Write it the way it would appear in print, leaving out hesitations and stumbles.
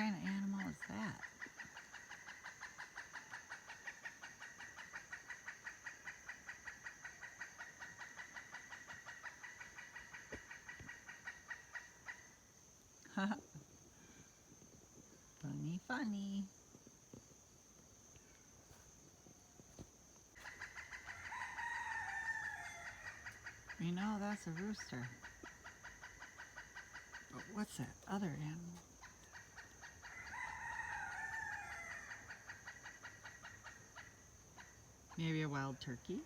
kind of animal is that? Funny, funny. You know, that's a rooster. But what's that other animal? Maybe a wild turkey?